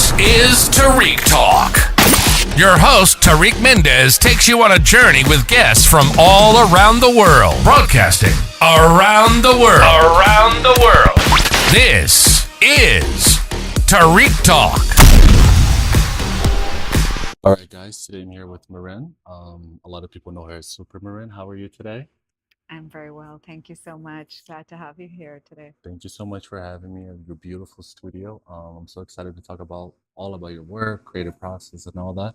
This is Tarik Talk. Your host, Tarik Mendez, takes you on a journey with guests from all around the world. Broadcasting around the world. Around the world. This is Tarik Talk. All right, guys, today I'm here with Marin. A lot of people know her as Supermrin. How are you today? I'm very well. Thank you so much. Glad to have you here today. Thank you so much for having me at your beautiful studio. I'm so excited to talk about all about your work, creative process, and all that.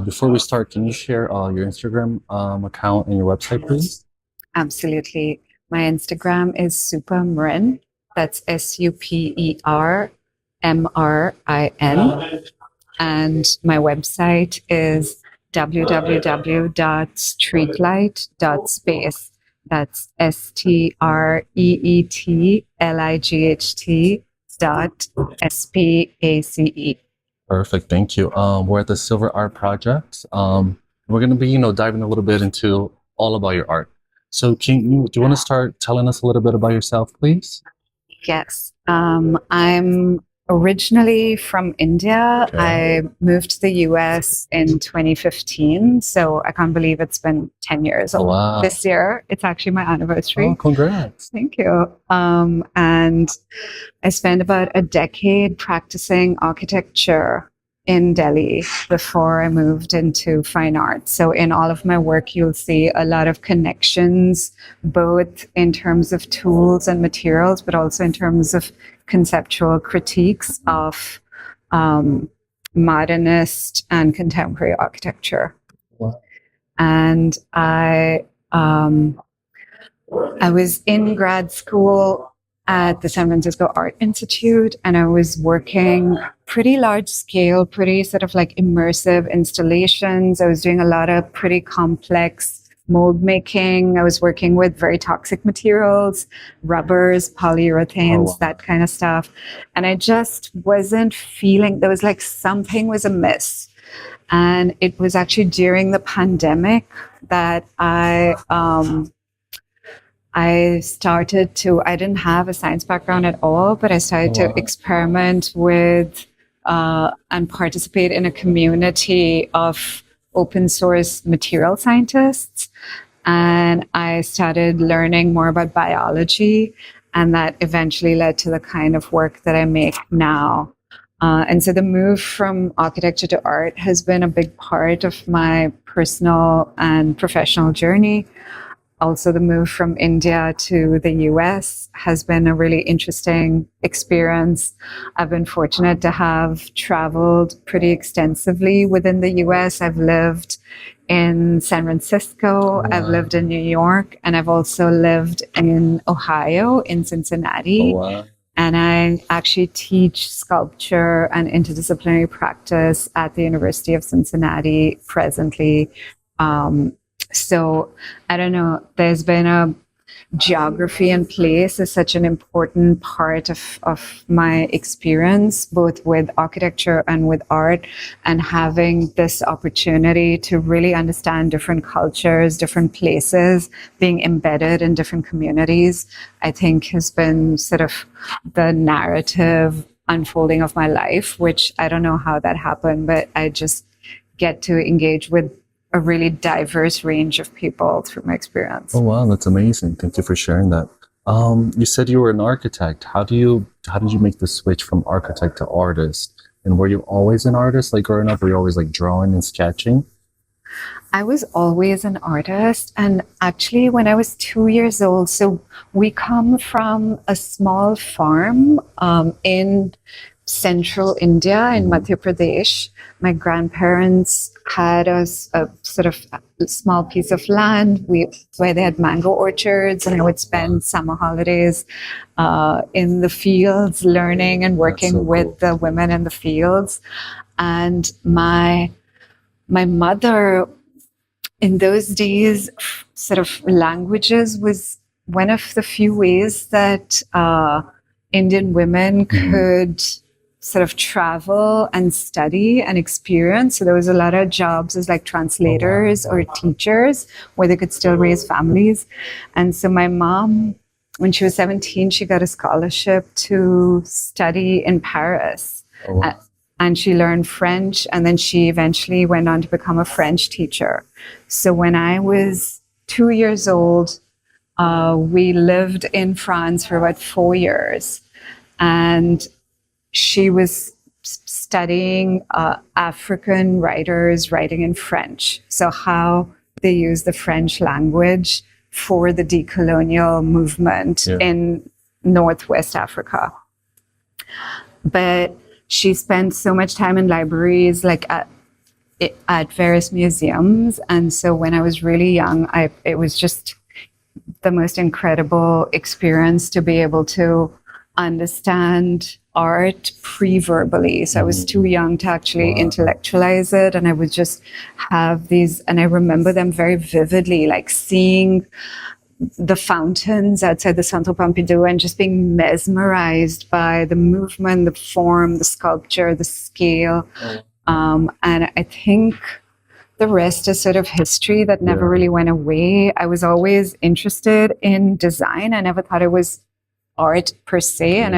Before we start, can you share your Instagram account and your website, please? Absolutely. My Instagram is Supermrin. That's SUPERMRIN. And my website is www.streetlight.space. That's STREETLIGHT.SPACE. Perfect, thank you. We're at the Silver Art Project. We're going to be, diving a little bit into all about your art. So, do you want to start telling us a little bit about yourself, please? Yes. I'm originally from India. Okay. I moved to the US in 2015. So I can't believe it's been 10 years Oh, wow. this year. It's actually my anniversary. Oh, congrats. Thank you. And I spent about a decade practicing architecture in Delhi before I moved into fine art. So in all of my work, you'll see a lot of connections, both in terms of tools and materials, but also in terms of conceptual critiques of modernist and contemporary architecture. Wow. And I was in grad school at the San Francisco Art Institute, and I was working pretty large scale, pretty sort of like immersive installations. I was doing a lot of pretty complex mold making. I was working with very toxic materials, rubbers, polyurethanes, wow. that kind of stuff. And I just wasn't feeling, there was like something was amiss. And it was actually during the pandemic that I didn't have a science background at all, but I started to experiment with and participate in a community of open source material scientists. And I started learning more about biology, and that eventually led to the kind of work that I make now. And so the move from architecture to art has been a big part of my personal and professional journey. Also, the move from India to the US has been a really interesting experience. I've been fortunate to have traveled pretty extensively within the US. I've lived in San Francisco, I've lived in New York, and I've also lived in Ohio, in Cincinnati. And I actually teach sculpture and interdisciplinary practice at the University of Cincinnati presently. So I don't know, there's been a geography and place is such an important part of my experience, both with architecture and with art, and having this opportunity to really understand different cultures, different places, being embedded in different communities, I think has been sort of the narrative unfolding of my life, which I don't know how that happened, but I just get to engage with a really diverse range of people through my experience. Oh wow, that's amazing. Thank you for sharing that. You said you were an architect. How did you make the switch from architect to artist? And were you always an artist, like growing up? Were you always like drawing and sketching? I was always an artist. And actually, when I was 2 years old, so we come from a small farm in central India, in Madhya Pradesh. My grandparents had a sort of a small piece of land where they had mango orchards, and I would spend summer holidays in the fields learning and working with the women in the fields. And my mother, in those days, sort of languages was one of the few ways that Indian women could sort of travel and study and experience. So there was a lot of jobs as like translators or teachers where they could still raise families. And so my mom, when she was 17, she got a scholarship to study in Paris. and she learned French, and then she eventually went on to become a French teacher. So when I was 2 years old, we lived in France for about 4 years, and she was studying African writers writing in French. So how they use the French language for the decolonial movement in Northwest Africa. But she spent so much time in libraries, like at various museums. And so when I was really young, it was just the most incredible experience to be able to understand art pre-verbally. So I was too young to actually intellectualize it. And I would just have these, and I remember them very vividly, like seeing the fountains outside the Centre Pompidou and just being mesmerized by the movement, the form, the sculpture, the scale. And I think the rest is sort of history that never really went away. I was always interested in design. I never thought it was art per se, and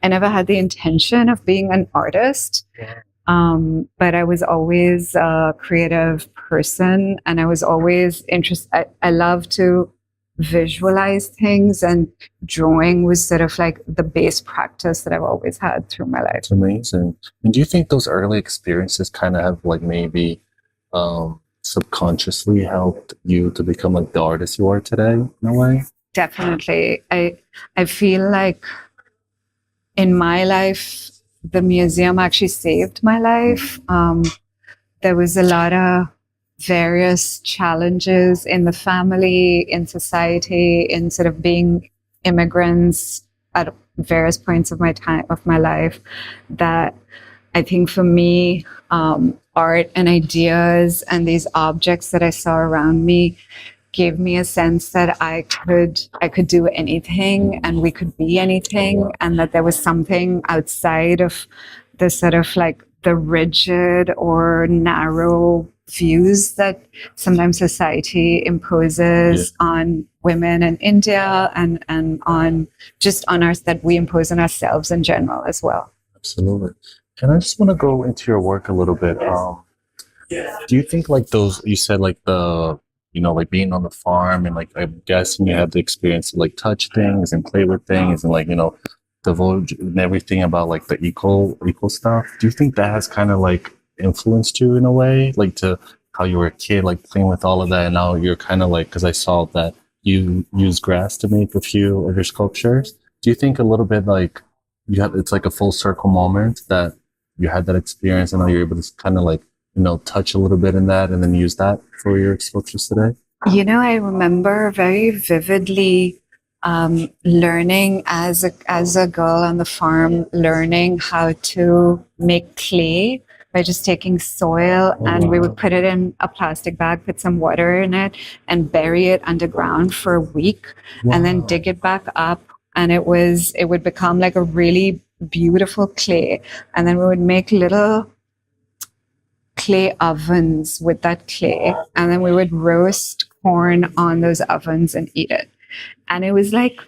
I never had the intention of being an artist. But I was always a creative person, and I was always interested. I love to visualize things, and drawing was sort of like the base practice that I've always had through my life. It's amazing. And do you think those early experiences kind of have like maybe subconsciously helped you to become like the artist you are today in a way? Definitely. I feel like in my life, the museum actually saved my life. There was a lot of various challenges in the family, in society, in sort of being immigrants at various points of my life, that I think for me, art and ideas and these objects that I saw around me gave me a sense that I could do anything, and we could be anything, and that there was something outside of the sort of like the rigid or narrow views that sometimes society imposes on women in India, and on just on us, that we impose on ourselves in general as well. Absolutely. And I just want to go into your work a little bit. Do you think like those, you said like the, you know, like being on the farm, and like I'm guessing you had the experience to like touch things and play with things and like, you know, divulge and everything about like the eco stuff. Do you think that has kind of like influenced you in a way, like to how you were a kid, like playing with all of that, and now you're kind of like, because I saw that you use grass to make a few of your sculptures. Do you think a little bit like it's like a full circle moment that you had that experience and now you're able to kind of like, you know, touch a little bit in that and then use that for your sculptures today? You know, I remember very vividly learning as a girl on the farm, learning how to make clay by just taking soil, and we would put it in a plastic bag, put some water in it, and bury it underground for a week, and then dig it back up, and it would become like a really beautiful clay, and then we would make little clay ovens with that clay, and then we would roast corn on those ovens and eat it. And it was like,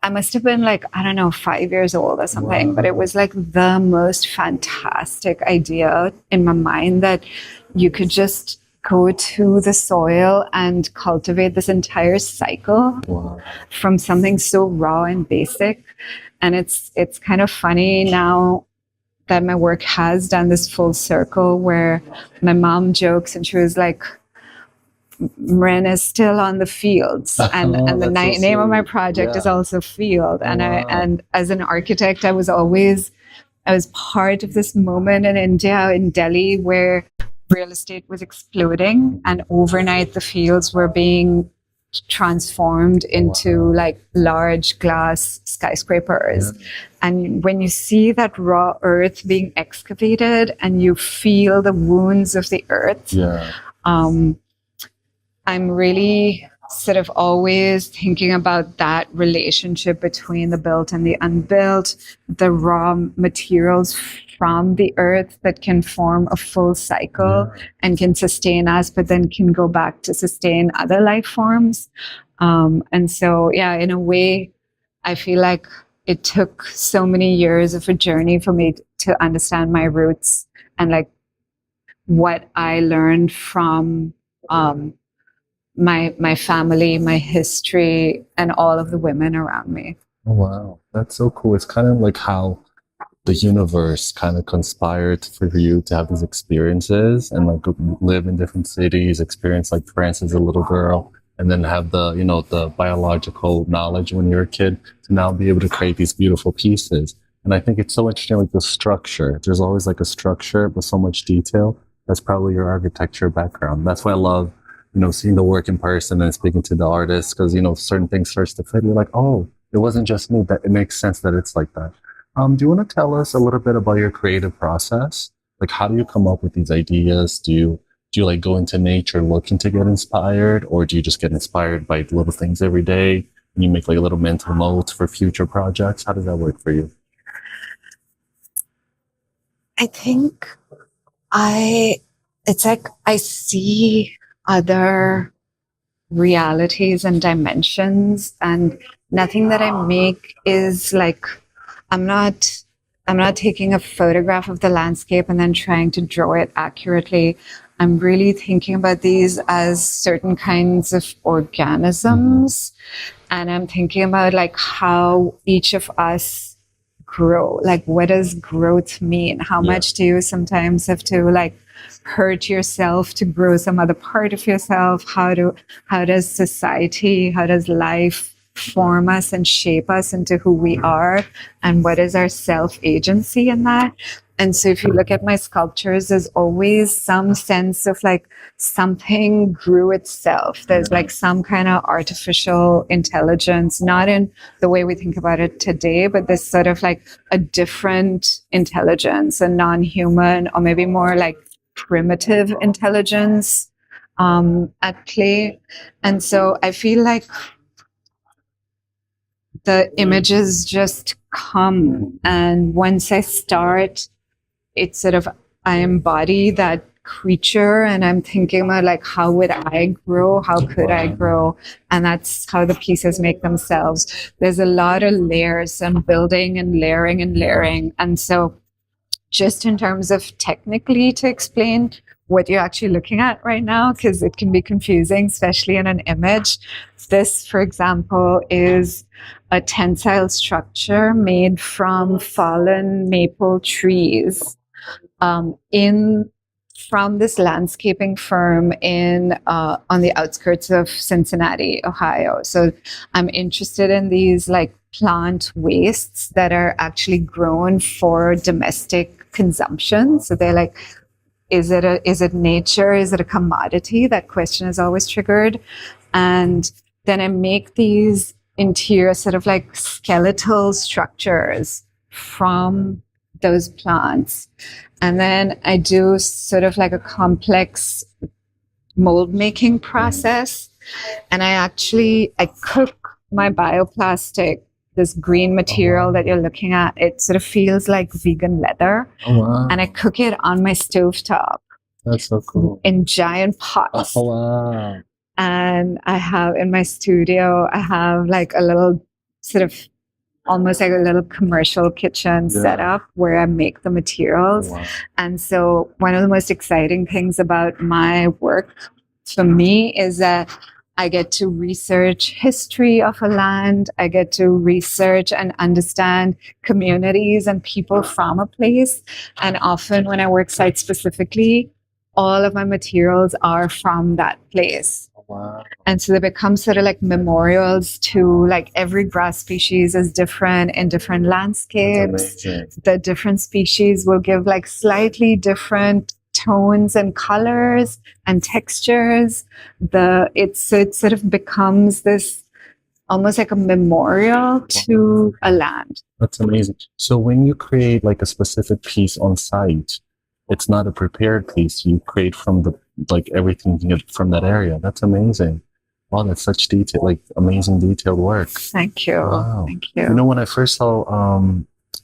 I must have been like, I don't know, 5 years old or something, but it was like the most fantastic idea in my mind, that you could just go to the soil and cultivate this entire cycle from something so raw and basic. And it's kind of funny now that my work has done this full circle, where my mom jokes and she was like, Mrin is still on the fields, and the name of my project is also Field. And and as an architect, I was part of this moment in India, in Delhi, where real estate was exploding, and overnight the fields were being transformed into like large glass skyscrapers. And when you see that raw earth being excavated and you feel the wounds of the earth, I'm really sort of always thinking about that relationship between the built and the unbuilt, the raw materials from the earth that can form a full cycle and can sustain us, but then can go back to sustain other life forms. And so, yeah, in a way, I feel like it took so many years of a journey for me to understand my roots and like what I learned from my family, my history, and all of the women around me. Oh, wow. That's so cool. It's kind of like how the universe kind of conspired for you to have these experiences and like live in different cities, experience like France as a little girl, and then have the, you know, the biological knowledge when you're a kid to now be able to create these beautiful pieces. And I think it's so interesting, like the structure. There's always like a structure with so much detail. That's probably your architecture background. That's why I love, you know, seeing the work in person and speaking to the artists, because, you know, certain things starts to fit. You're like, oh, it wasn't just me. That it makes sense that it's like that. Do you want to tell us a little bit about your creative process? Like, how do you come up with these ideas? Do you like go into nature looking to get inspired, or do you just get inspired by little things every day and you make like little mental notes for future projects? How does that work for you? I think it's like I see other realities and dimensions, and nothing that I make is like, I'm not taking a photograph of the landscape and then trying to draw it accurately. I'm really thinking about these as certain kinds of organisms. And I'm thinking about like how each of us grow. Like, what does growth mean? How much do you sometimes have to like hurt yourself to grow some other part of yourself? How does society, how does life form us and shape us into who we are? And what is our self-agency in that? And so if you look at my sculptures, there's always some sense of like something grew itself. There's like some kind of artificial intelligence, not in the way we think about it today, but there's sort of like a different intelligence, a non-human, or maybe more like primitive intelligence at play. And so I feel like the images just come, and once I start, it's sort of, I embody that creature, and I'm thinking about like, how would I grow? How could I grow? And that's how the pieces make themselves. There's a lot of layers and building and layering and layering. And so just in terms of technically to explain what you're actually looking at right now, because it can be confusing, especially in an image. This, for example, is a tensile structure made from fallen maple trees from this landscaping firm on the outskirts of Cincinnati, Ohio. So I'm interested in these like plant wastes that are actually grown for domestic consumption. So they're like, is it nature? Is it a commodity? That question is always triggered. And then I make these interior sort of like skeletal structures from those plants. And then I do sort of like a complex mold making process. And I cook my bioplastic, this green material that you're looking at. It sort of feels like vegan leather. Oh, wow. And I cook it on my stovetop. That's so cool. In giant pots. Oh, wow. And I have in my studio, I have like a little sort of almost like a little commercial kitchen set up where I make the materials. Wow. And so one of the most exciting things about my work for me is that I get to research history of a land. I get to research and understand communities and people from a place. And often when I work site specifically, all of my materials are from that place. Wow. And so they become sort of like memorials to like every grass species is different in different landscapes. The different species will give like slightly different tones and colors and textures. It sort of becomes this almost like a memorial to a land. That's amazing. So when you create like a specific piece on site, it's not a prepared piece. You create from everything you get from that area. That's amazing. Wow, that's such detail, like amazing detailed work. Thank you. Wow. Thank you. You know, when I first saw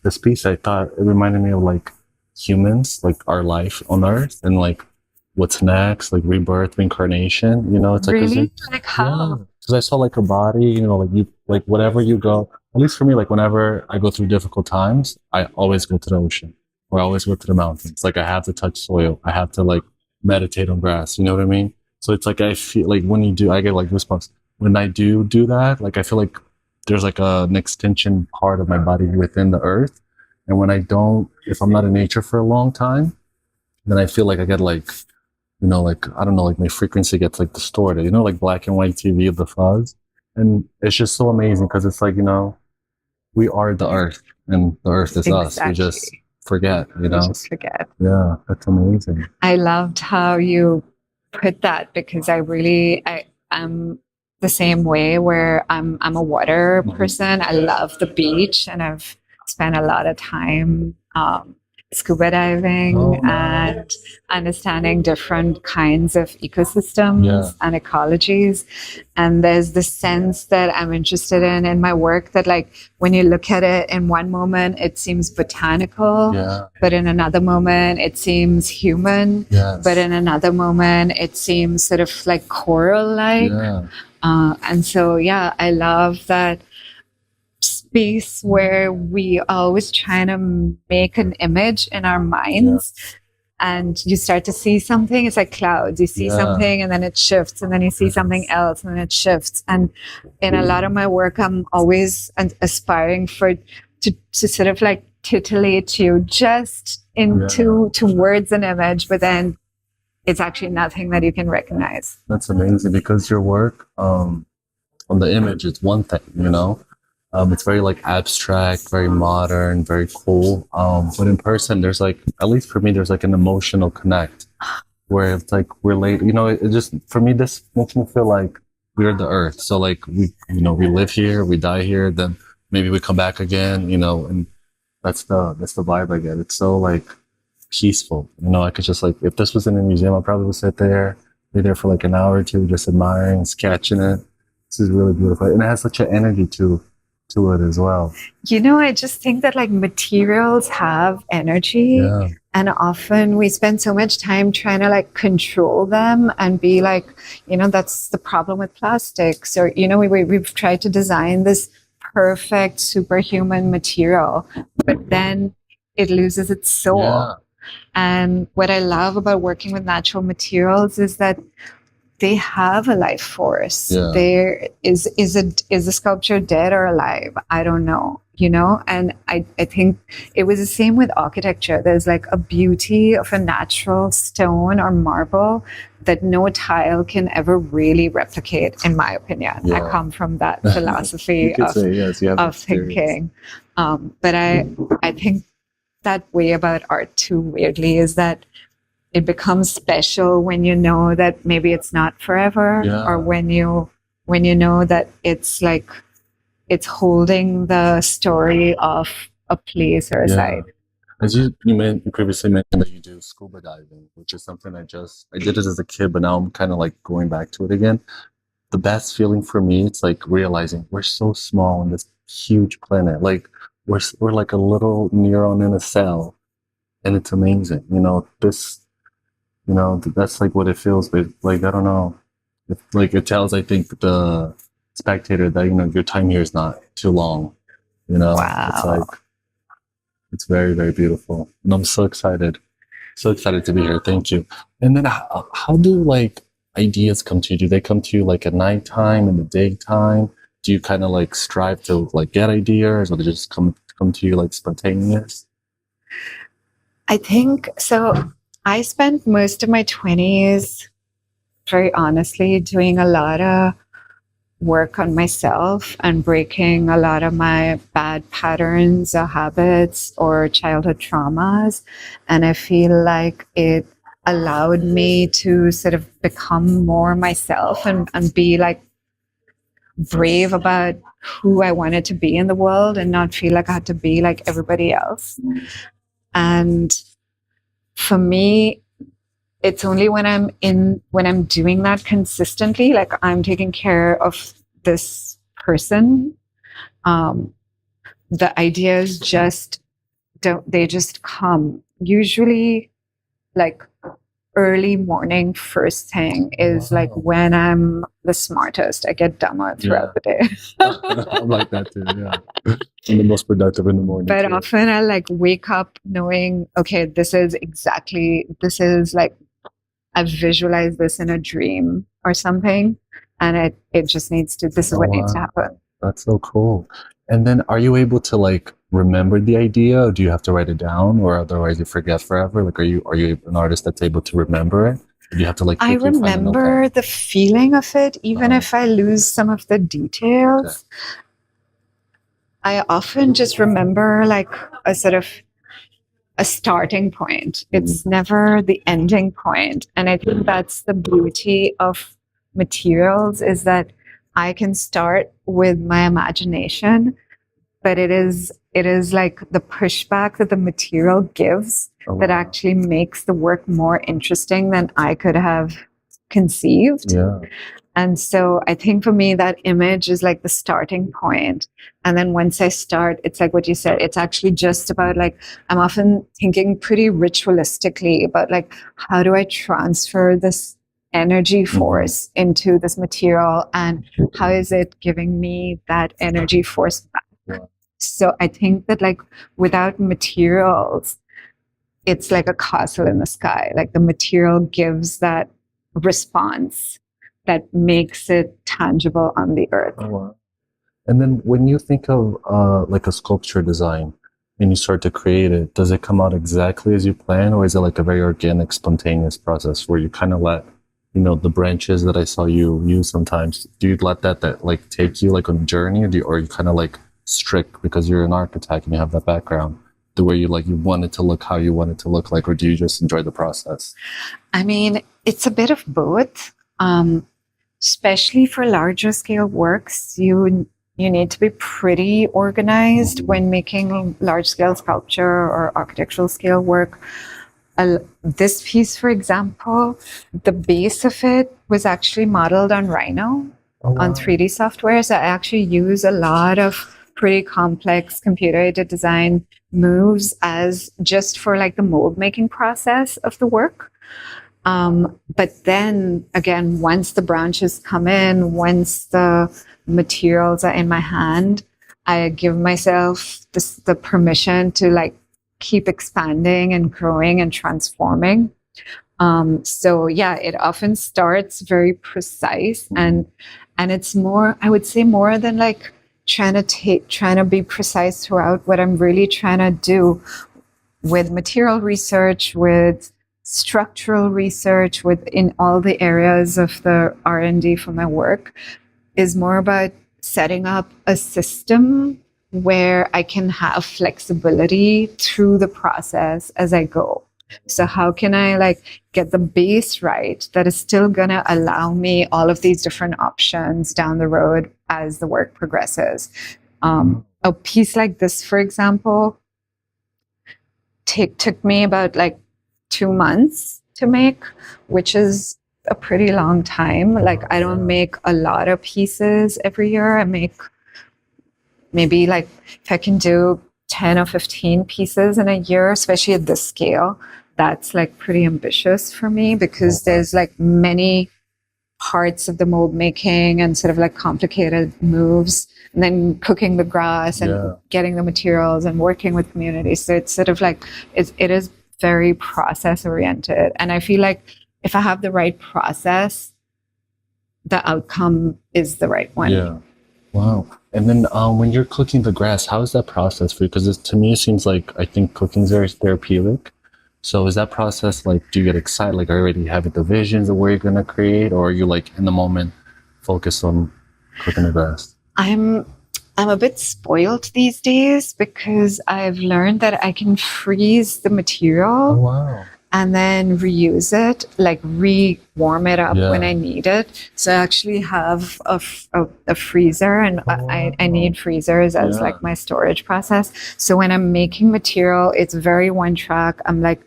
this piece, I thought it reminded me of like humans, like our life on Earth, and like what's next, like rebirth, reincarnation. You know, it's like really like how? Because I saw like a body, you know, like you, like whatever you go. At least for me, like whenever I go through difficult times, I always go to the ocean. or I always go to the mountains. Like I have to touch soil. I have to like meditate on grass. You know what I mean? So it's like I feel like when you do, I get like goosebumps. When I do that, like I feel like there's like an extension part of my body within the earth. And when I don't, if I'm not in nature for a long time, then I feel like I get like, like, I don't know, like my frequency gets like distorted, like black and white TV of the fuzz. And it's just so amazing because it's like, we are the earth and the earth is us. We just forget, We just forget. Yeah, that's amazing. I loved how you put that because I'm the same way where I'm a water person. I love the beach and I've spent a lot of time scuba diving and understanding different kinds of ecosystems and ecologies. And there's the sense that I'm interested in my work that like when you look at it in one moment, it seems botanical, but in another moment, it seems human, but in another moment, it seems sort of like coral-like. And so, I love that space where we are always trying to make an image in our minds and you start to see something. It's like clouds. You see something and then it shifts and then you see something else and then it shifts. And in a lot of my work, I'm always aspiring to sort of like titillate you just into words and image, but then it's actually nothing that you can recognize. That's amazing because your work on the image is one thing, it's very like abstract, very modern, very cool. But in person, there's like, at least for me, there's like an emotional connect where it's like relate. It just, for me, this makes me feel like we're the earth. So like we live here, we die here, then maybe we come back again, and that's the vibe I get. It's so like peaceful. I could just like, if this was in a museum, I probably would sit there, be there for like an hour or two, just admiring, sketching it. This is really beautiful. And it has such an energy to it as well. I just think that like materials have energy and often we spend so much time trying to like control them and be like, that's the problem with plastics or, we've tried to design this perfect superhuman material, but then it loses its soul. And what I love about working with natural materials is that they have a life force. There is a sculpture dead or alive? I don't know, and I think it was the same with architecture. There's like a beauty of a natural stone or marble that no tile can ever really replicate, in my opinion. I come from that philosophy of thinking. But I think that way about art too, weirdly, is that it becomes special when you know that maybe it's not forever, or when you know that it's like it's holding the story of a place or a site. As you previously mentioned that you do scuba diving, which is something I did it as a kid, but now I'm kind of like going back to it again. The best feeling for me, it's like realizing we're so small in this huge planet. Like we're like a little neuron in a cell, and it's amazing. That's like what it feels, but like, I don't know. It tells, I think, the spectator that, your time here is not too long. Wow. It's like, it's very, very beautiful. And I'm so excited to be here. Thank you. And then how do like ideas come to you? Do they come to you like at nighttime, in the daytime? Do you kind of like strive to like get ideas, or do they just come to you like spontaneous? I think so. I spent most of my 20s, very honestly, doing a lot of work on myself and breaking a lot of my bad patterns or habits or childhood traumas. And I feel like it allowed me to sort of become more myself and be like brave about who I wanted to be in the world and not feel like I had to be like everybody else. And for me, it's only when I'm doing that consistently, like I'm taking care of this person, the ideas just come. Usually, like early morning first thing is like when I'm the smartest. I get dumber throughout the day. I'm like that too, yeah. I'm the most productive in the morning. But too. often I like wake up knowing, okay, this is like I visualize this in a dream or something, and it just needs to, this is what needs to happen. That's so cool. And then are you able to like remember the idea, or do you have to write it down, or otherwise you forget forever? Like, are you an artist that's able to remember it? Or do you have to like I quickly find a remember notepad? the feeling of it, even if I lose some of the details. I often just remember like a sort of a starting point. It's never the ending point. And I think that's the beauty of materials, is that I can start with my imagination, but it is like the pushback that the material gives that actually makes the work more interesting than I could have conceived. Yeah. And so I think for me, that image is like the starting point. And then once I start, it's like what you said, it's actually just about like, I'm often thinking pretty ritualistically about like, how do I transfer this energy force into this material, and how is it giving me that energy force back? Yeah. So I think that like without materials, it's like a castle in the sky. Like the material gives that response that makes it tangible on the earth. Oh, wow. And then when you think of like a sculpture design and you start to create it, does it come out exactly as you plan, or is it like a very organic, spontaneous process where you kind of let, you know, the branches that I saw you use sometimes, do you let that like take you like on a journey, or you kind of like strict because you're an architect and you have that background, the way you like, you want it to look how you want it to look like, or do you just enjoy the process? I mean, it's a bit of both. Especially for larger scale works, you need to be pretty organized when making large scale sculpture or architectural scale work. This piece, for example, the base of it was actually modeled on Rhino on 3D software. So I actually use a lot of pretty complex computer-aided design moves as just for like the mold making process of the work. But then again, once the branches come in, once the materials are in my hand, I give myself the permission to like keep expanding and growing and transforming. So yeah, it often starts very precise, and it's more, I would say, more than like trying to be precise throughout. What I'm really trying to do with material research, with structural research, within all the areas of the R&D for my work, is more about setting up a system where I can have flexibility through the process as I go. So how can I like get the base right that is still going to allow me all of these different options down the road as the work progresses? A piece like this, for example, took me about like 2 months to make, which is a pretty long time. Like I don't make a lot of pieces every year. I make maybe like, if I can do 10 or 15 pieces in a year, especially at this scale, that's like pretty ambitious for me, because there's like many parts of the mold making and sort of like complicated moves, and then cooking the grass and getting the materials and working with communities. So it's sort of like, it is very process oriented. And I feel like if I have the right process, the outcome is the right one. Yeah. Wow. And then when you're cooking the grass, how is that process for you? Because to me, it seems like, I think cooking is very therapeutic. So is that process like, do you get excited? Like, already have the visions of where you're going to create, or are you like in the moment focused on cooking the grass? I'm a bit spoiled these days, because I've learned that I can freeze the material and then reuse it, like warm it up when I need it. So I actually have a freezer, and I need freezers as like my storage process. So when I'm making material, it's very one track. I'm like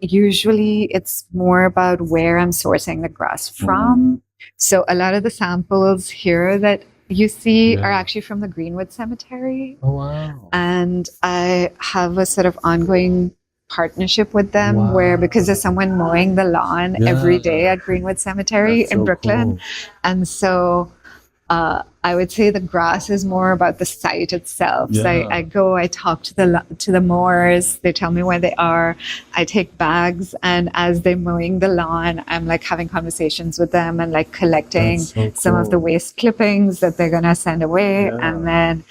usually it's more about where I'm sourcing the grass from. So a lot of the samples here that you see are actually from the Greenwood Cemetery. And I have a sort of ongoing partnership with them where, because there's someone mowing the lawn every day at Greenwood Cemetery in Brooklyn. Cool. And so I would say the grass is more about the site itself. So I go, I talk to the mowers. They tell me where they are. I take bags, and as they're mowing the lawn, I'm like having conversations with them and like collecting some of the waste clippings that they're gonna send away, and then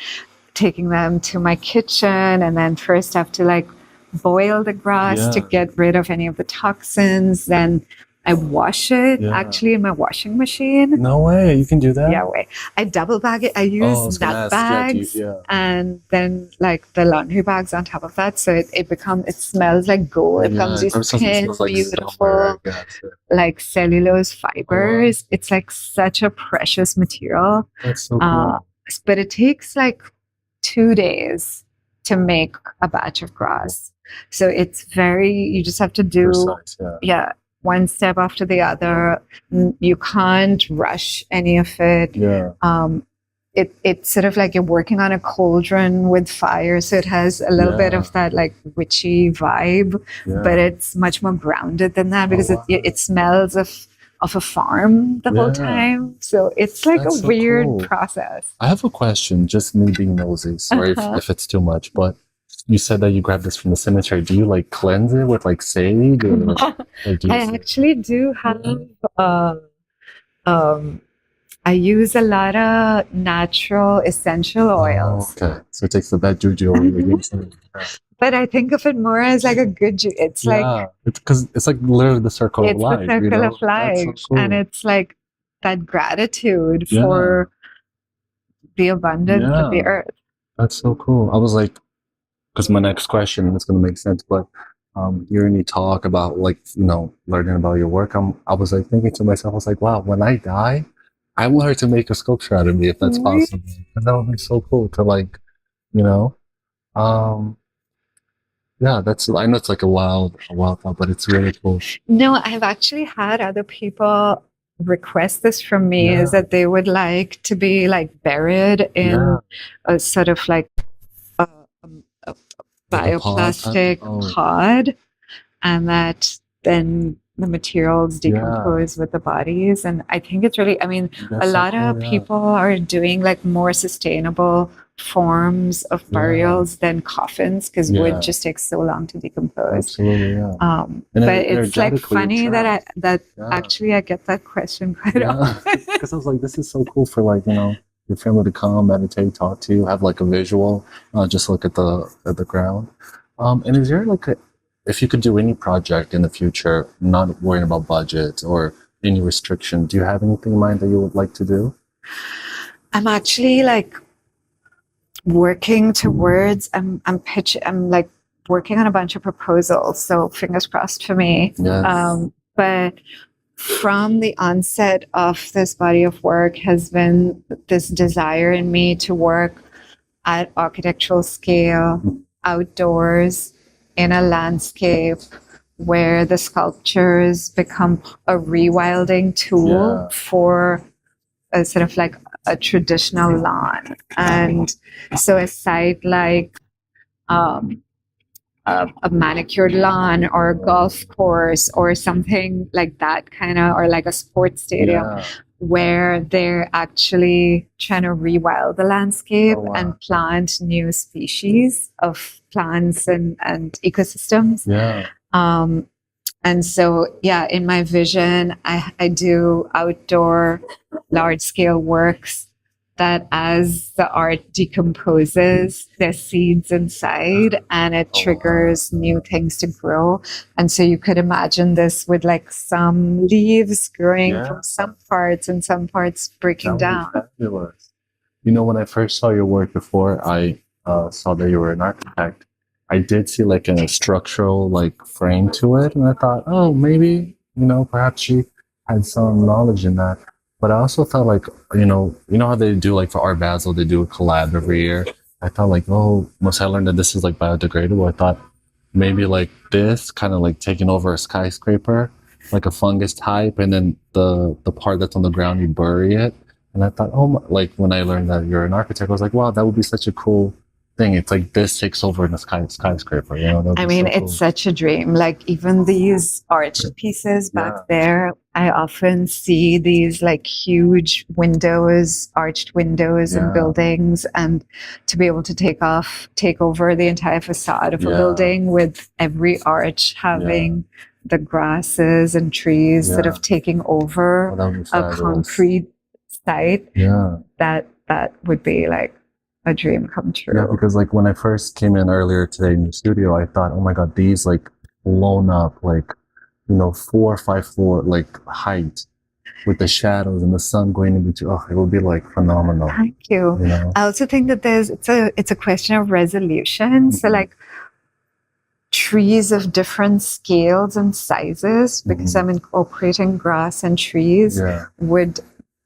taking them to my kitchen. And then first I have to like boil the grass to get rid of any of the toxins. Then I wash it actually in my washing machine. No way, you can do that? Yeah, way. I double bag it. I use nut bags and then like the laundry bags on top of that. So it smells like gold. It comes these thin, beautiful, like cellulose fibers. It's like such a precious material. That's so cool. But it takes like 2 days to make a batch of grass. So it's you just have to do, one step after the other. You can't rush any of it. It's sort of like you're working on a cauldron with fire, so it has a little bit of that like witchy vibe, but it's much more grounded than that because it smells of a farm the whole time. So it's like a weird process. I have a question, just me being nosy. Sorry if it's too much, but you said that you grabbed this from the cemetery. Do you like cleanse it with like sage? Or, I actually do have, I use a lot of natural essential oils. Okay, so it takes the bad juju away. But I think of it more as like a good it's like, because it's like literally the circle of life. It's the circle of life. So cool. And it's like that gratitude for the abundance of the earth. That's so cool. I was like, because my next question is going to make sense, but hearing you talk about like, learning about your work, I was like thinking to myself, I was like, wow, when I die, I want her to make a sculpture out of me if that's possible. And that would be so cool to like, that's, I know it's like a wild thought, but it's really cool. No, I've actually had other people request this from me, is that they would like to be like buried in a sort of like a bioplastic pod, and that then the materials decompose with the bodies. And I think it's really, a lot of people are doing like more sustainable forms of burials than coffins, because wood just takes so long to decompose. Absolutely, but it's like funny that actually I get that question quite often. Because I was like, this is so cool for like, your family to come, meditate, talk to you, have like a visual, just look at the ground. And is there like if you could do any project in the future, not worrying about budget or any restriction, do you have anything in mind that you would like to do? I'm actually like working towards, I'm like working on a bunch of proposals, so fingers crossed for me. But from the onset of this body of work has been this desire in me to work at architectural scale, outdoors, in a landscape where the sculptures become a rewilding tool for a sort of like a traditional lawn. And so a site like a manicured lawn or a golf course or something like that or like a sports stadium where they're actually trying to rewild the landscape and plant new species of plants and ecosystems. And so, in my vision, I do outdoor large scale works that as the art decomposes, there's seeds inside and it triggers new things to grow. And so you could imagine this with like some leaves growing from some parts and some parts breaking down. Fabulous. When I first saw your work before I saw that you were an architect, I did see like a structural like frame to it. And I thought, oh, maybe, perhaps she had some knowledge in that. But I also thought like, how they do like for Art Basel, they do a collab every year. I thought like, once I learned that this is like biodegradable, I thought maybe like this kind of like taking over a skyscraper, like a fungus type. And then the part that's on the ground, you bury it. And I thought, like when I learned that you're an architect, I was like, wow, that would be such a cool thing. It's like this takes over in the skyscraper. You know, I mean, it's such a dream. Like even these arched pieces back there, I often see these like huge windows, arched windows in buildings, and to be able to take over the entire facade of a building with every arch having the grasses and trees sort of taking over a concrete site. That would be like a dream come true. Yeah, because like when I first came in earlier today in the studio, I thought, oh my God, these like blown up, like, you know, 4 or 5 floor like height with the shadows and the sun going in between. Oh, it would be like phenomenal. Thank you. You know? I also think that it's a question of resolution. So like trees of different scales and sizes, because I'm incorporating grass and trees,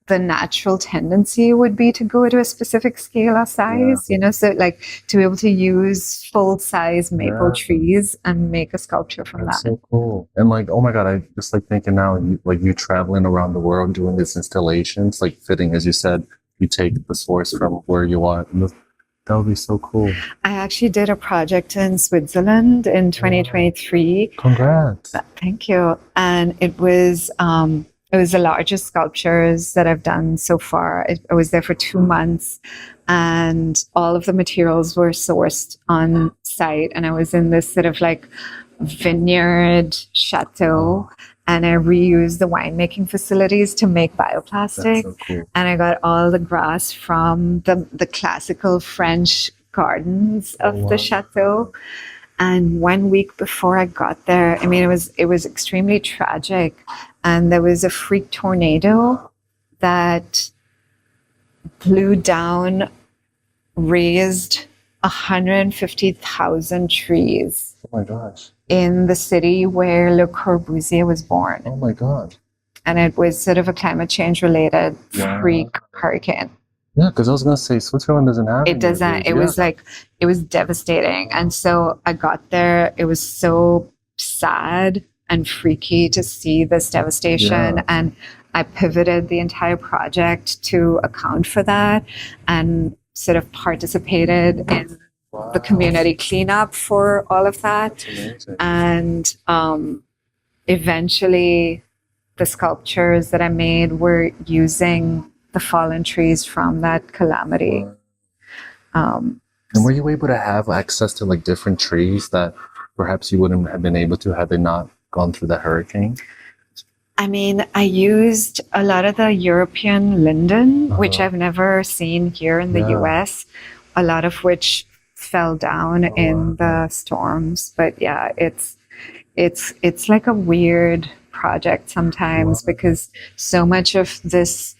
the natural tendency would be to go to a specific scale or size, you know, so like to be able to use full size maple trees and make a sculpture from that. So cool. And like, oh my God, I just like thinking now, you traveling around the world doing these installations, like fitting, as you said, you take the source from where you are. That would be so cool. I actually did a project in Switzerland in 2023. Congrats. Thank you. And it was the largest sculptures that I've done so far. I was there for 2 months, and all of the materials were sourced on site. And I was in this sort of like vineyard chateau, and I reused the winemaking facilities to make bioplastic. That's so cool. And I got all the grass from the classical French gardens of the chateau. And 1 week before I got there, I mean, it was extremely tragic. And there was a freak tornado that blew down, razed 150,000 trees. Oh my gosh. In the city where Le Corbusier was born. Oh my God. And it was sort of a climate change related freak hurricane. Yeah, because I was going to say Switzerland doesn't have it. Doesn't. It was like, it was devastating. And so I got there. It was so sad and freaky to see this devastation. And I pivoted the entire project to account for that and sort of participated in the community cleanup for all of that. And eventually the sculptures that I made were using the fallen trees from that calamity. And were you able to have access to like different trees that perhaps you wouldn't have been able to had they not gone through the hurricane? I mean, I used a lot of the European linden, which I've never seen here in the US, a lot of which fell down in the storms. But yeah, it's like a weird project sometimes because so much of this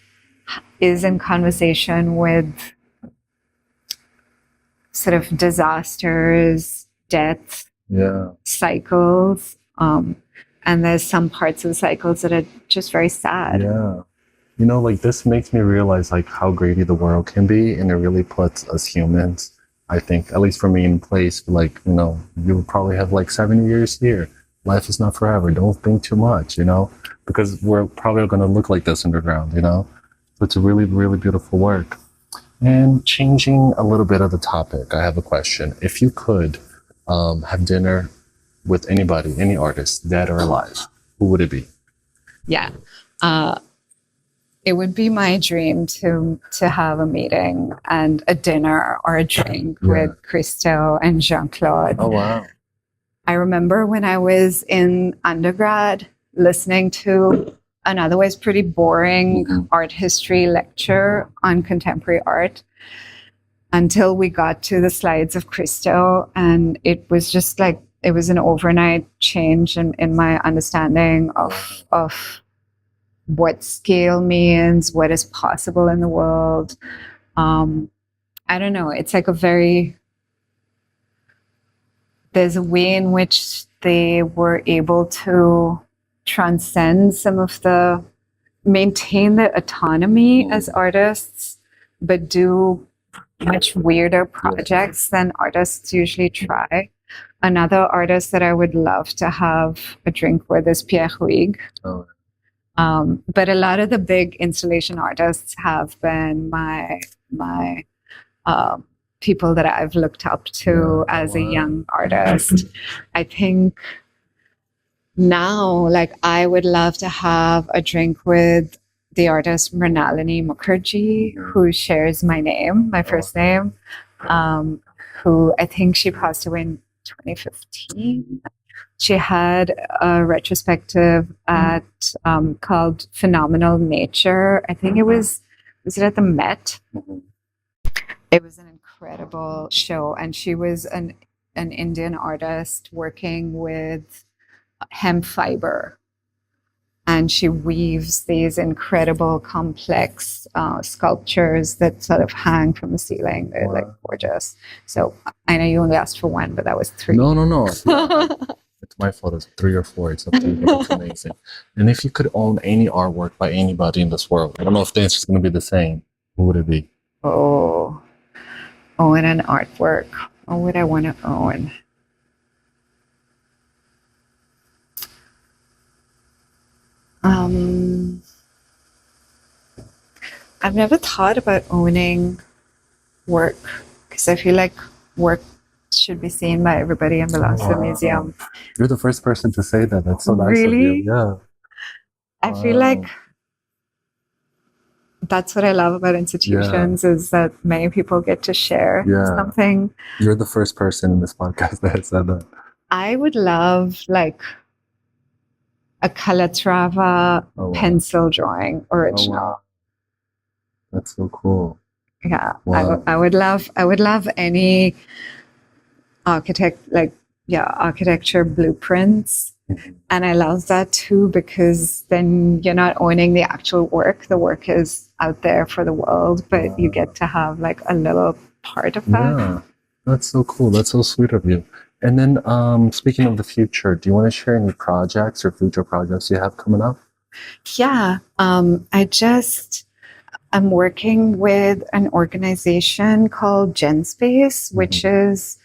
is in conversation with sort of disasters, death, cycles. And there's some parts of the cycles that are just very sad. Yeah. You know, like this makes me realize like how greedy the world can be. And it really puts us humans, I think, at least for me, in place. Like, you know, you will probably have like 70 years here. Life is not forever. Don't think too much, you know, because we're probably going to look like this underground, you know. So it's a really, really beautiful work. And changing a little bit of the topic, I have a question. If you could have dinner with anybody, any artist, dead or alive, who would it be? Yeah. It would be my dream to have a meeting and a dinner or a drink with Christo and Jean-Claude. Oh, wow. I remember when I was in undergrad listening to an otherwise pretty boring art history lecture on contemporary art until we got to the slides of Christo, and it was just like, it was an overnight change in my understanding of what scale means, what is possible in the world. I don't know. It's like there's a way in which they were able to transcend maintain their autonomy as artists, but do much weirder projects than artists usually try. Another artist that I would love to have a drink with is Pierre Huyghe. Oh. But a lot of the big installation artists have been my people that I've looked up to as a young artist. I think now, like, I would love to have a drink with the artist Mrinalini Mukherjee, who shares my name, my first name, who I think she passed away in 2015. She had a retrospective at called Phenomenal Nature. I think it was it at the Met? It was an incredible show, and she was an Indian artist working with hemp fiber, and she weaves these incredible complex sculptures that sort of hang from the ceiling. They're like gorgeous. So I know you only asked for one, but that was 3. No. It's my fault. It's 3 or 4. It's up to you. But it's amazing. And if you could own any artwork by anybody in this world, I don't know if the answer is going to be the same. Who would it be? Oh, own an artwork. What would I want to own? I've never thought about owning work because I feel like work should be seen by everybody and belongs to the museum. You're the first person to say that. That's so nice Really? of you. Yeah. I feel like that's what I love about institutions is that many people get to share something. You're the first person in this podcast that said that. I would love like a Calatrava pencil drawing original. Oh, wow. That's so cool. Yeah, Wow. I would love any architecture blueprints, and I love that too because then you're not owning the actual work. The work is out there for the world, but you get to have like a little part of that. Yeah, that's so cool. That's so sweet of you. And then, speaking of the future, do you want to share any projects or future projects you have coming up? Yeah, I'm working with an organization called GenSpace, which is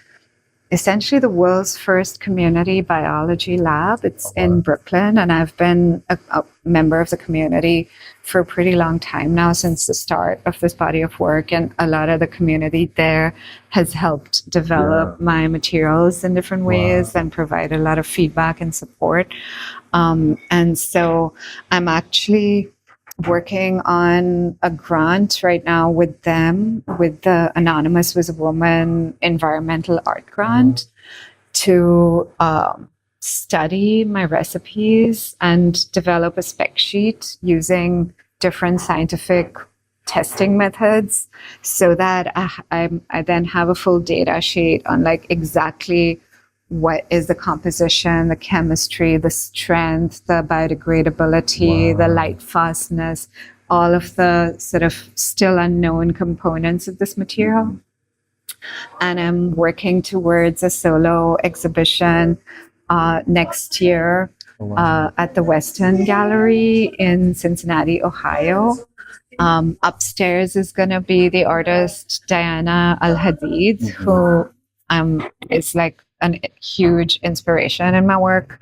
essentially the world's first community biology lab. It's in Brooklyn, and I've been a member of the community for a pretty long time now, since the start of this body of work. And a lot of the community there has helped develop my materials in different ways and provide a lot of feedback and support. And so I'm actually working on a grant right now with them, with the Anonymous Was a Woman Environmental Art Grant, to study my recipes and develop a spec sheet using different scientific testing methods, so that I then have a full data sheet on like exactly what is the composition, the chemistry, the strength, the biodegradability, the light fastness, all of the sort of still unknown components of this material. And I'm working towards a solo exhibition next year at the Western Gallery in Cincinnati, Ohio. Upstairs is going to be the artist Diana Al-Hadid, who is like a huge inspiration in my work.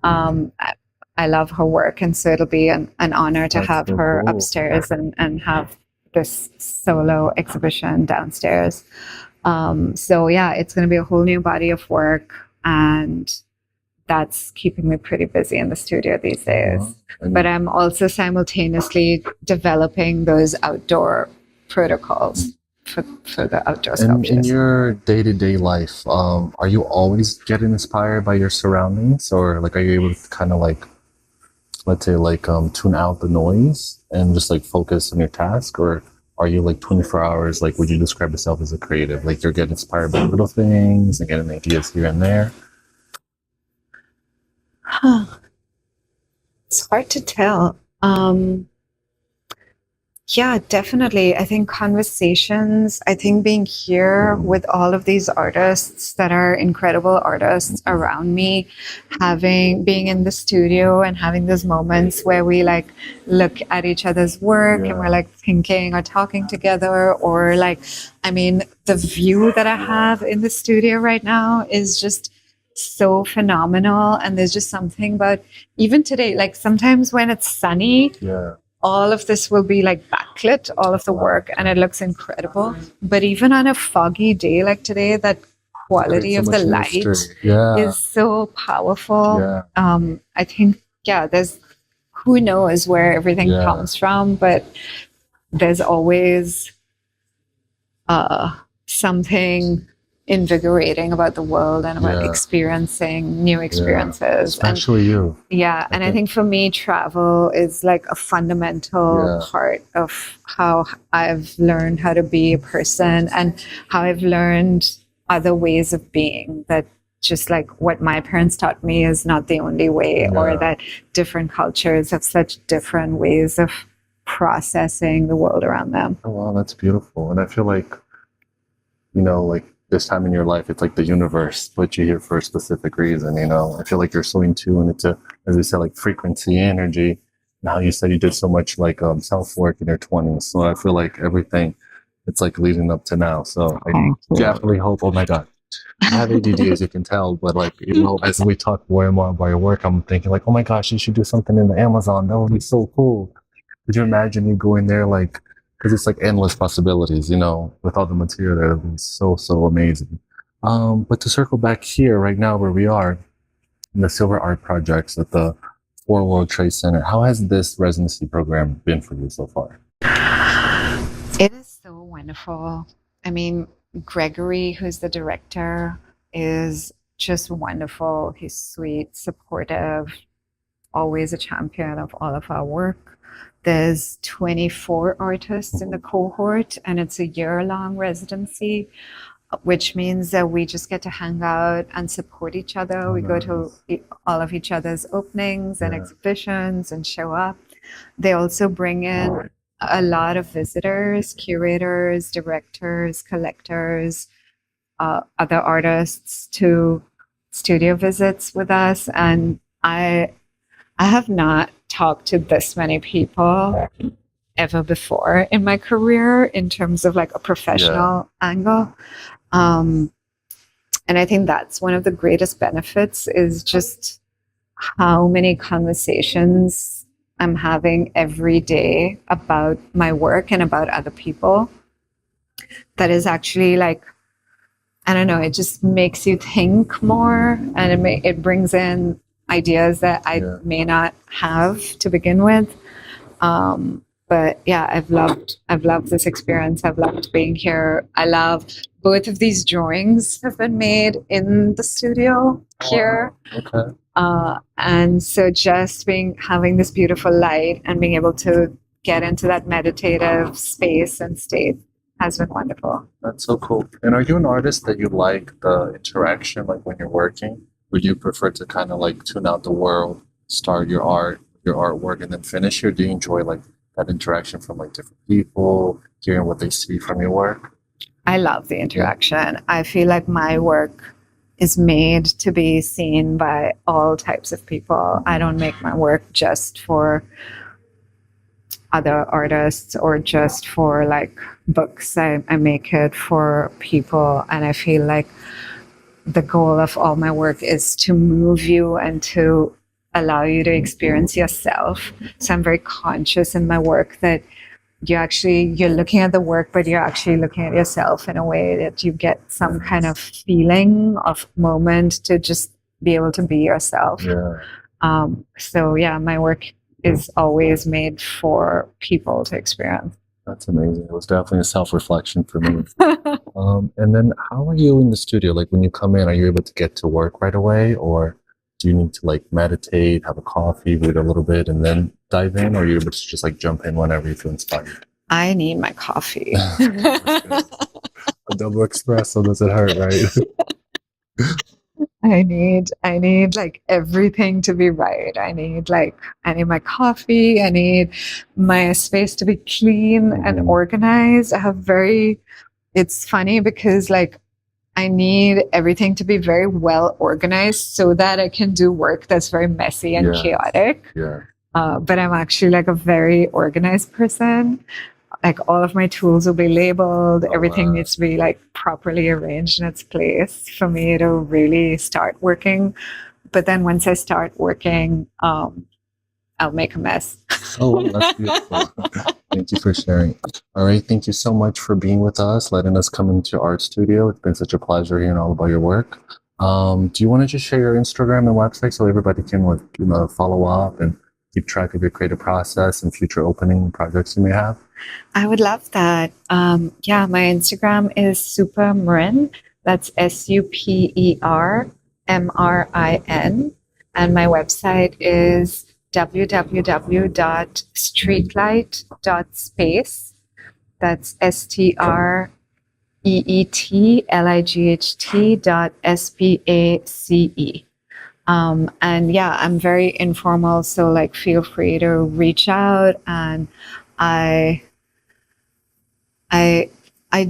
I love her work, and so it'll be an honor to have her upstairs and have this solo exhibition downstairs. So yeah, it's going to be a whole new body of work, and that's keeping me pretty busy in the studio these days. But I'm also simultaneously developing those outdoor protocols for the outdoor sculptures. In your day-to-day life, are you always getting inspired by your surroundings, or like are you able to kind of like, let's say like tune out the noise and just like focus on your task? Or are you like 24 hours, like would you describe yourself as a creative, like you're getting inspired by little things and getting ideas here and there? It's hard to tell. Yeah, definitely. I think conversations, I think being here with all of these artists that are incredible artists around me, being in the studio and having those moments where we like look at each other's work and we're like thinking or talking together, or like, I mean, the view that I have in the studio right now is just so phenomenal. And there's just something about even today, like sometimes when it's sunny, all of this will be like backlit, all of the work, and it looks incredible. But even on a foggy day like today, that quality So of the much light mystery. Yeah. is so powerful. Yeah. I think, yeah, there's who knows where everything Yeah. comes from, but there's always something invigorating about the world and about Yeah. experiencing new experiences. Especially you. Yeah, and I think for me, travel is like a fundamental Yeah. part of how I've learned how to be a person and how I've learned other ways of being, that just like what my parents taught me is not the only way, or Yeah. that different cultures have such different ways of processing the world around them. Oh, wow, that's beautiful. And I feel like, you know, like this time in your life, it's like the universe put you here for a specific reason, you know. I feel like you're so in tune into, as you said, like frequency, energy. Now you said you did so much like self-work in your 20s. So I feel like everything, it's like leading up to now. So I Thank you. definitely hope, oh my God. I have ADD, as you can tell, but like, you know, as we talk more and more about your work, I'm thinking like, oh my gosh, you should do something in the Amazon. That would be so cool. Could you imagine you going there, like, because it's like endless possibilities, you know, with all the material there, it would be so, so amazing. But to circle back here right now where we are in the Silver Art Projects at the Four World Trade Center, how has this residency program been for you so far? It is so wonderful. I mean, Gregory, who's the director, is just wonderful. He's sweet, supportive, always a champion of all of our work. There's 24 artists in the cohort, and it's a year-long residency, which means that we just get to hang out and support each other. We go to all of each other's openings and exhibitions and show up. They also bring in a lot of visitors, curators, directors, collectors, other artists to studio visits with us. And I have not talked to this many people ever before in my career in terms of like a professional angle. And I think that's one of the greatest benefits, is just how many conversations I'm having every day about my work and about other people. That is actually like, I don't know, it just makes you think more, and it brings in ideas that I may not have to begin with. But yeah, I've loved this experience. I've loved being here. I love both of these drawings have been made in the studio here. Okay. And so just having this beautiful light and being able to get into that meditative space and state has been wonderful. That's so cool. And are you an artist that you like the interaction, like when you're working? Would you prefer to kind of like tune out the world, start your artwork, and then finish it? Do you enjoy like that interaction from like different people, hearing what they see from your work? I love the interaction. I feel like my work is made to be seen by all types of people. I don't make my work just for other artists or just for like books. I make it for people, and I feel like the goal of all my work is to move you and to allow you to experience yourself. So I'm very conscious in my work that you're looking at the work, but you're actually looking at yourself in a way that you get some kind of feeling of moment to just be able to be yourself. So yeah, my work is always made for people to experience. That's amazing. It was definitely a self-reflection for me. And then how are you in the studio? Like when you come in, are you able to get to work right away, or do you need to like meditate, have a coffee, read a little bit, and then dive in, or are you able to just like jump in whenever you feel inspired? I need my coffee. A double espresso doesn't hurt, right? I need like everything to be right. I need my coffee. I need my space to be clean and organized. It's funny because like I need everything to be very well organized so that I can do work that's very messy and chaotic. But I'm actually like a very organized person. Like all of my tools will be labeled. Everything needs to be like properly arranged in its place for me to really start working. But then once I start working, I'll make a mess. Oh, that's beautiful. Thank you for sharing. All right. Thank you so much for being with us, letting us come into our studio. It's been such a pleasure hearing all about your work. Do you want to just share your Instagram and website so everybody can follow up and keep track of your creative process and future opening projects you may have? I would love that. Yeah, my Instagram is Supermrin. That's SUPERMRIN. And my website is www.streetlight.space. That's STREETLIGHT.SPACE. And yeah, I'm very informal, so like feel free to reach out. And I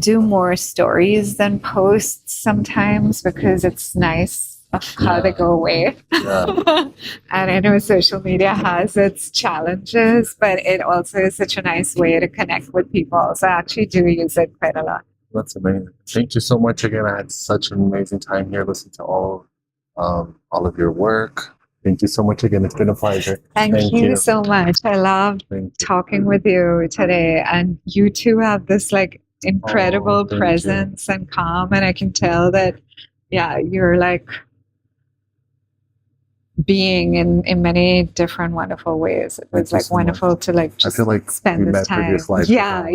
do more stories than posts sometimes because it's nice of how they go away. Yeah. And I know social media has its challenges, but it also is such a nice way to connect with people. So I actually do use it quite a lot. That's amazing. Thank you so much again. I had such an amazing time here listening to all of your work. Thank you so much again. It's been a pleasure. Thank you so much. I love talking with you today. And you two have this like incredible presence and calm. And I can tell that, yeah, you're like being in many different wonderful ways. It was like wonderful to like just I feel like spend this time. Yeah.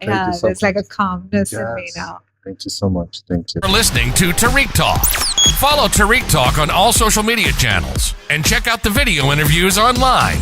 There's like a calmness in me now. Thank you so much. Thank you. For listening to Tarik Talk. Follow Tarik Talk on all social media channels and check out the video interviews online.